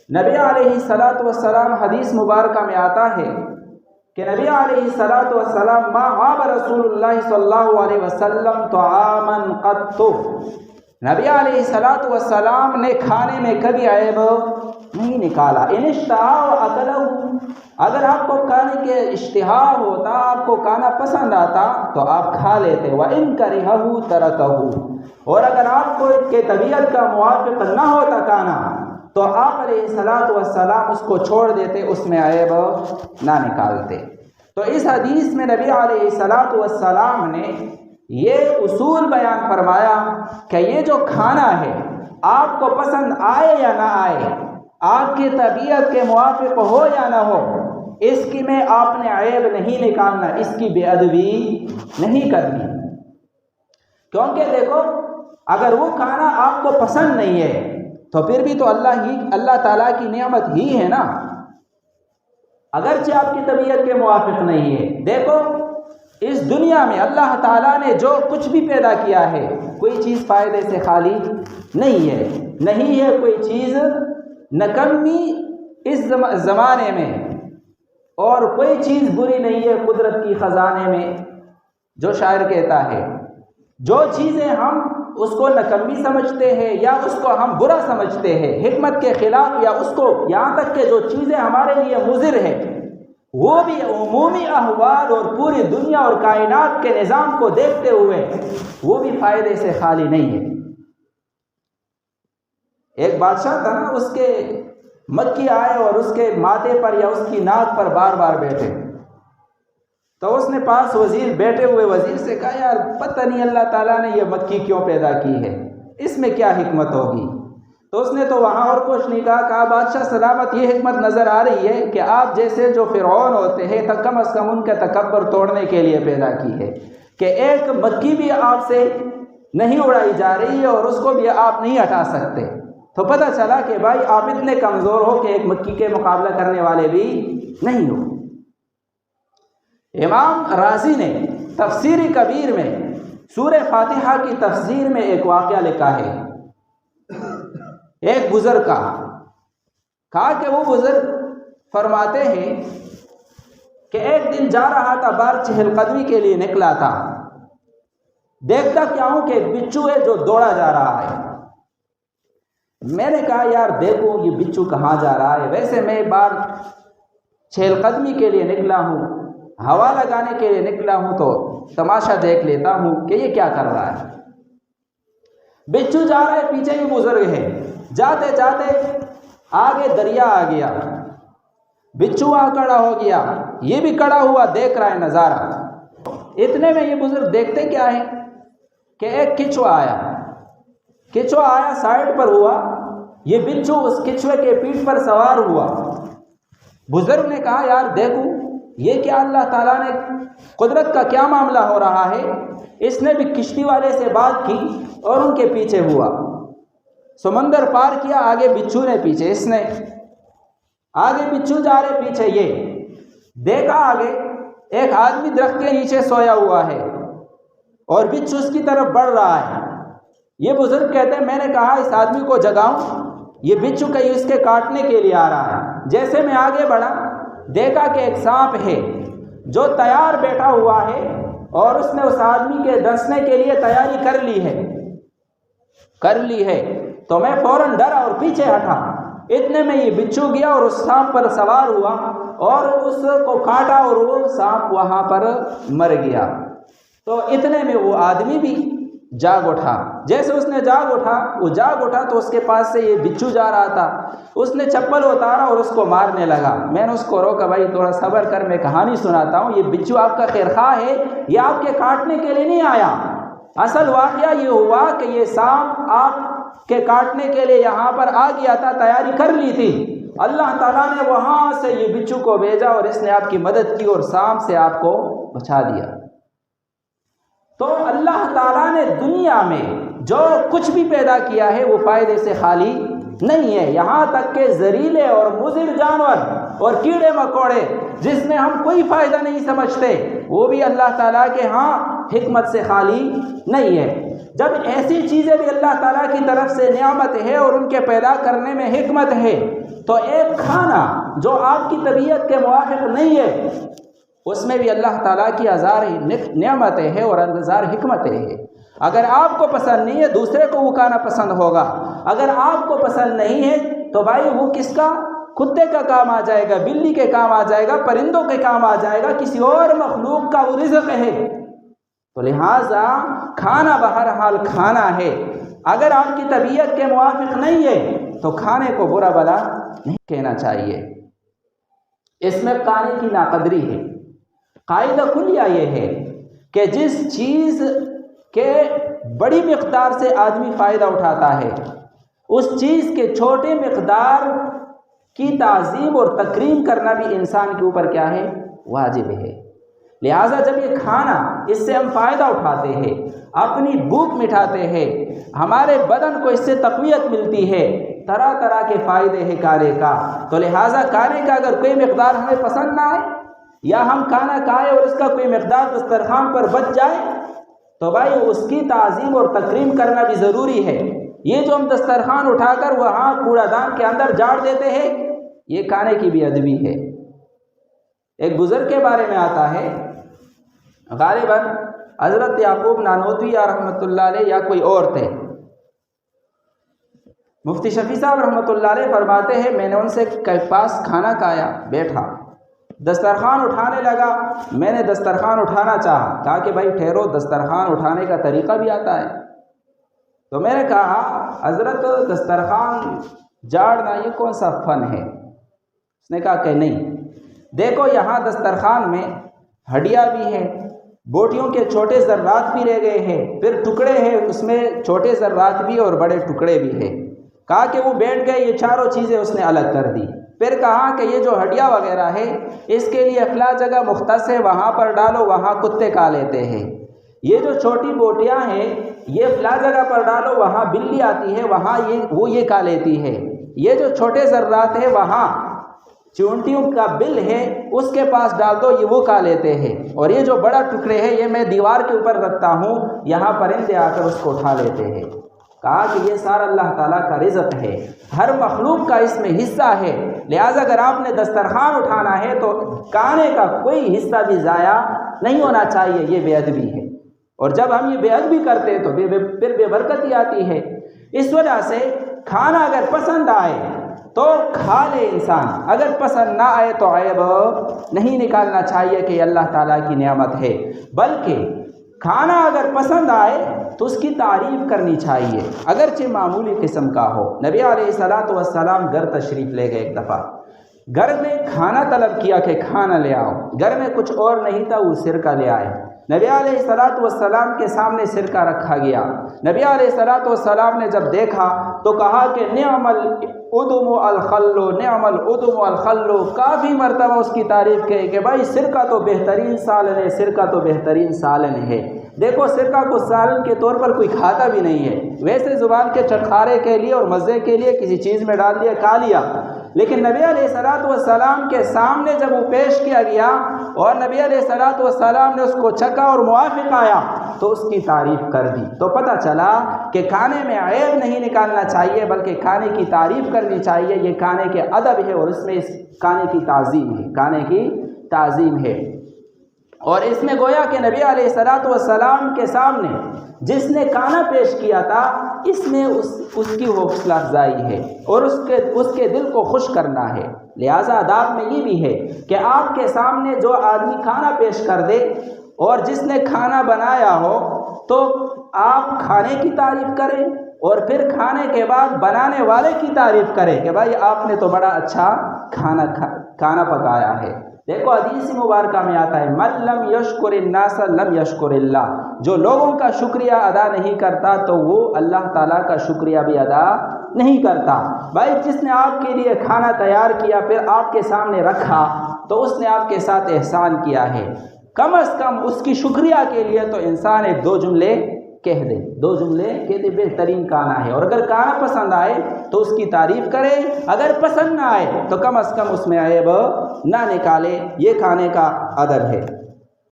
نبی علیہ الصلوۃ والسلام حدیث مبارکہ میں آتا ہے کہ نبی علیہ الصلوۃ والسلام ما غاب رسول اللہ صلی اللہ علیہ وسلم طعاما قط، نبی علیہ الصلوۃ والسلام نے کھانے میں کبھی عیب نہیں نکالا۔ ان اشتہا اکلہ، اگر آپ کو کھانے کے اشتہا ہوتا، آپ کو کھانا پسند آتا تو آپ کھا لیتے، وَإِن كَرِهَهُ تَرَكَهُ، اور اگر آپ کو کے طبیعت کا موافق نہ ہوتا کھانا تو آپ علیہ الصلوۃ والسلام اس کو چھوڑ دیتے، اس میں عیب نہ نکالتے۔ تو اس حدیث میں نبی علیہ الصلوۃ والسلام نے یہ اصول بیان فرمایا کہ یہ جو کھانا ہے آپ کو پسند آئے یا نہ آئے، آپ کی طبیعت کے موافق ہو یا نہ ہو، اس کی میں آپ نے عیب نہیں نکالنا، اس کی بے ادبی نہیں کرنی، کیونکہ دیکھو اگر وہ کھانا آپ کو پسند نہیں ہے تو پھر بھی تو اللہ تعالیٰ کی نعمت ہی ہے نا، اگرچہ آپ کی طبیعت کے موافق نہیں ہے۔ دیکھو اس دنیا میں اللہ تعالیٰ نے جو کچھ بھی پیدا کیا ہے کوئی چیز فائدے سے خالی نہیں ہے کوئی چیز نکمی اس زمانے میں، اور کوئی چیز بری نہیں ہے قدرت کی خزانے میں۔ جو شاعر کہتا ہے جو چیزیں ہم اس کو نکمی سمجھتے ہیں یا اس کو ہم برا سمجھتے ہیں حکمت کے خلاف، یا اس کو یہاں تک کہ جو چیزیں ہمارے لیے مضر ہیں وہ بھی عمومی احوال اور پوری دنیا اور کائنات کے نظام کو دیکھتے ہوئے وہ بھی فائدے سے خالی نہیں ہے۔ ایک بادشاہ تھا نا، اس کے مکھی آئے اور اس کے ماتھے پر یا اس کی ناک پر بار بار بیٹھے، تو اس نے پاس وزیر بیٹھے ہوئے وزیر سے کہا یار پتہ نہیں اللہ تعالیٰ نے یہ مکھی کیوں پیدا کی ہے، اس میں کیا حکمت ہوگی؟ تو اس نے تو وہاں اور کچھ نہیں کہا بادشاہ سلامت یہ حکمت نظر آ رہی ہے کہ آپ جیسے جو فرعون ہوتے ہیں تو کم از کم ان کا تکبر توڑنے کے لیے پیدا کی ہے، کہ ایک مکھی بھی آپ سے نہیں اڑائی جا رہی ہے اور اس کو بھی آپ نہیں ہٹا سکتے۔ تو پتہ چلا کہ بھائی آپ اتنے کمزور ہو کہ ایک مکھی کے مقابلہ کرنے والے بھی نہیں ہو۔ امام رازی نے تفسیر کبیر میں سورہ فاتحہ کی تفسیر میں ایک واقعہ لکھا ہے۔ ایک بزرگ کا کہا کہ وہ بزرگ فرماتے ہیں کہ ایک دن جا رہا تھا، باہر چہل قدمی کے لیے نکلا تھا، دیکھتا کیا ہوں کہ ایک بچھو ہے جو دوڑا جا رہا ہے۔ میں نے کہا یار دیکھو یہ بچھو کہاں جا رہا ہے، ویسے میں باہر چہل قدمی کے لیے نکلا ہوں، ہوا لگانے کے لیے نکلا ہوں، تو تماشا دیکھ لیتا ہوں کہ یہ کیا کر رہا ہے۔ بچھو جا رہا ہے، پیچھے بھی بزرگ ہے، جاتے جاتے آگے دریا آ گیا، بچھو وہاں کھڑا ہو گیا، یہ بھی کھڑا ہوا دیکھ رہا ہے نظارہ۔ اتنے میں یہ بزرگ دیکھتے کیا ہے کہ ایک کچھوا آیا سائڈ پر ہوا، یہ بچھو اس کچھوے کے پیٹھ پر سوار ہوا۔ بزرگ نے کہا یار دیکھو یہ کیا اللہ تعالیٰ نے قدرت کا کیا معاملہ ہو رہا ہے۔ اس نے بھی کشتی والے سے بات کی اور ان کے پیچھے ہوا، سمندر پار کیا، آگے بچھو نے پیچھے، اس نے آگے بچھو جا رہے پیچھے یہ دیکھا، آگے ایک آدمی درخت کے نیچے سویا ہوا ہے اور بچھو اس کی طرف بڑھ رہا ہے۔ یہ بزرگ کہتے ہیں میں نے کہا اس آدمی کو جگاؤں، یہ بچھو کہیں اس کے کاٹنے کے لیے آ رہا ہے۔ جیسے میں آگے بڑھا دیکھا کہ ایک سانپ ہے جو تیار بیٹھا ہوا ہے اور اس نے اس آدمی کے ڈسنے کے لیے تیاری کر لی ہے، تو میں فوراً ڈرا اور پیچھے ہٹا۔ اتنے میں یہ بچھو گیا اور اس سانپ پر سوار ہوا اور اس کو کاٹا اور وہ سانپ وہاں پر مر گیا۔ تو اتنے میں وہ آدمی بھی جاگ اٹھا، جیسے اس نے جاگ اٹھا تو اس کے پاس سے یہ بچھو جا رہا تھا، اس نے چپل اتارا اور اس کو مارنے لگا۔ میں نے اس کو روکا، بھائی تھوڑا صبر کر، میں کہانی سناتا ہوں، یہ بچھو آپ کا خیرخواہ ہے، یہ آپ کے کاٹنے کے لیے نہیں آیا۔ اصل واقعہ یہ ہوا کہ یہ سانپ آپ کے کاٹنے کے لیے یہاں پر آ گیا تھا، تیاری کر لی تھی، اللہ تعالیٰ نے وہاں سے یہ بچھو کو بھیجا اور اس نے آپ کی مدد کی اور سانپ سے آپ کو بچا دیا۔ تو اللہ تعالیٰ نے دنیا میں جو کچھ بھی پیدا کیا ہے وہ فائدے سے خالی نہیں ہے، یہاں تک کہ زہریلے اور مضر جانور اور کیڑے مکوڑے جس میں ہم کوئی فائدہ نہیں سمجھتے وہ بھی اللہ تعالیٰ کے ہاں حکمت سے خالی نہیں ہے۔ جب ایسی چیزیں بھی اللہ تعالیٰ کی طرف سے نعمت ہے اور ان کے پیدا کرنے میں حکمت ہے، تو ایک کھانا جو آپ کی طبیعت کے موافق نہیں ہے اس میں بھی اللہ تعالیٰ کی ہزار نعمتیں ہیں اور ہزار حکمتیں ہیں۔ اگر آپ کو پسند نہیں ہے دوسرے کو وہ کھانا پسند ہوگا، اگر آپ کو پسند نہیں ہے تو بھائی وہ کس کا؟ کتے کا کام آ جائے گا، بلی کے کام آ جائے گا، پرندوں کے کام آ جائے گا، کسی اور مخلوق کا وہ رزق ہے۔ تو لہٰذا کھانا بہرحال کھانا ہے، اگر آپ کی طبیعت کے موافق نہیں ہے تو کھانے کو برا بلا نہیں کہنا چاہیے۔ اس میں کھانے کی ناقدری ہے۔ قاعدہ کلیہ یہ ہے کہ جس چیز کے بڑی مقدار سے آدمی فائدہ اٹھاتا ہے اس چیز کے چھوٹے مقدار کی تعظیم اور تکریم کرنا بھی انسان کے اوپر کیا ہے؟ واجب ہے۔ لہٰذا جب یہ کھانا اس سے ہم فائدہ اٹھاتے ہیں، اپنی بھوک مٹاتے ہیں، ہمارے بدن کو اس سے تقویت ملتی ہے، طرح طرح کے فائدے ہیں کھانے کا، تو لہٰذا کھانے کا اگر کوئی مقدار ہمیں پسند نہ آئے یا ہم کھانا کھائیں اور اس کا کوئی مقدار دسترخوان پر بچ جائے تو بھائی اس کی تعظیم اور تکریم کرنا بھی ضروری ہے۔ یہ جو ہم دسترخوان اٹھا کر وہاں کوڑا دان کے اندر جاڑ دیتے ہیں یہ کھانے کی بھی ادبی ہے۔ ایک بزرگ کے بارے میں آتا ہے، غالباً حضرت یعقوب نانوتوی رحمۃ اللہ علیہ یا کوئی اور تھے، مفتی شفیع صاحب رحمۃ اللہ علیہ فرماتے ہیں میں نے ان سے پاس کھانا کھایا، بیٹھا، دسترخوان اٹھانے لگا، میں نے دسترخوان اٹھانا چاہا، کہا کہ بھائی ٹھہرو، دسترخوان اٹھانے کا طریقہ بھی آتا ہے۔ تو میں نے کہا حضرت دسترخوان جاڑنا یہ کون سا فن ہے؟ اس نے کہا کہ نہیں، دیکھو یہاں دسترخوان میں ہڈیاں بھی ہیں، بوٹیوں کے چھوٹے ذرات بھی رہ گئے ہیں، پھر ٹکڑے ہیں، اس میں چھوٹے ذرات بھی اور بڑے ٹکڑے بھی ہیں۔ کہا کہ وہ بیٹھ گئے، یہ چاروں چیزیں اس نے الگ کر دی۔ پھر کہا کہ یہ جو ہڈیاں وغیرہ ہے اس کے لیے فلاں جگہ مختص ہے، وہاں پر ڈالو، وہاں کتے کھا لیتے ہیں۔ یہ جو چھوٹی بوٹیاں ہیں یہ فلاں جگہ پر ڈالو، وہاں بلی آتی ہے، وہاں وہ یہ کھا لیتی ہے۔ یہ جو چھوٹے ذرات ہیں وہاں چونٹیوں کا بل ہے، اس کے پاس ڈال دو، یہ وہ کھا لیتے ہیں۔ اور یہ جو بڑا ٹکڑے ہے یہ میں دیوار کے اوپر رکھتا ہوں، یہاں پرندے آ کر اس کو اٹھا لیتے ہیں۔ کہا کہ یہ سارا اللہ تعالیٰ کا رزق ہے، ہر مخلوق کا اس میں حصہ ہے، لہٰذا اگر آپ نے دسترخوان اٹھانا ہے تو کھانے کا کوئی حصہ بھی ضائع نہیں ہونا چاہیے، یہ بے ادبی ہے۔ اور جب ہم یہ بے ادبی کرتے ہیں تو پھر بے برکتی آتی ہے۔ اس وجہ سے کھانا اگر پسند آئے تو کھا لے انسان، اگر پسند نہ آئے تو عیب نہیں نکالنا چاہیے کہ یہ اللہ تعالیٰ کی نعمت ہے، بلکہ کھانا اگر پسند آئے تو اس کی تعریف کرنی چاہیے، اگرچہ معمولی قسم کا ہو۔ نبی علیہ الصلوۃ والسلام گھر تشریف لے گئے، ایک دفعہ گھر میں کھانا طلب کیا کہ کھانا لے آؤ، گھر میں کچھ اور نہیں تھا، وہ سرکہ لے آئے۔ نبی علیہ الصلوۃ والسلام کے سامنے سرکہ رکھا گیا، نبی علیہ الصلوۃ والسلام نے جب دیکھا تو کہا کہ نعم الادم الخل، نعم الادم الخل، کافی مرتبہ اس کی تعریف کہے کہ بھائی سرکہ تو بہترین سالن ہے، سرکہ تو بہترین سالن ہے۔ دیکھو سرکہ کو سالن کے طور پر کوئی کھاتا بھی نہیں ہے، ویسے زبان کے چٹخارے کے لیے اور مزے کے لیے کسی چیز میں ڈال دیا، کھا لیا، لیکن نبی علیہ الصلوۃ والسلام کے سامنے جب وہ پیش کیا گیا اور نبی علیہ الصلوۃ والسلام نے اس کو چکھا اور موافق آیا تو اس کی تعریف کر دی، تو پتہ چلا کہ کھانے میں عیب نہیں نکالنا چاہیے بلکہ کھانے کی تعریف کرنی چاہیے۔ یہ کھانے کے ادب ہے اور اس میں اس کھانے کی تعظیم ہے، کھانے کی تعظیم ہے۔ اور اس میں گویا کہ نبی علیہ الصلوۃ والسلام کے سامنے جس نے کھانا پیش کیا تھا اس میں اس کی حوصلہ افزائی ہے اور اس کے دل کو خوش کرنا ہے۔ لہٰذا آداب میں یہ بھی ہے کہ آپ کے سامنے جو آدمی کھانا پیش کر دے اور جس نے کھانا بنایا ہو تو آپ کھانے کی تعریف کریں اور پھر کھانے کے بعد بنانے والے کی تعریف کریں کہ بھائی آپ نے تو بڑا اچھا کھانا پکایا ہے۔ دیکھو حدیث مبارکہ میں آتا ہے من لم یشکر الناس لم یشکر اللہ، جو لوگوں کا شکریہ ادا نہیں کرتا تو وہ اللہ تعالیٰ کا شکریہ بھی ادا نہیں کرتا۔ بھائی جس نے آپ کے لیے کھانا تیار کیا پھر آپ کے سامنے رکھا تو اس نے آپ کے ساتھ احسان کیا ہے، کم از کم اس کی شکریہ کے لیے تو انسان ایک دو جملے کہہ دے، دو جملے کہہ دے، بہترین کھانا ہے۔ اور اگر کھانا پسند آئے تو اس کی تعریف کرے، اگر پسند نہ آئے تو کم از کم اس میں عیب نہ نکالے، یہ کھانے کا ادب ہے۔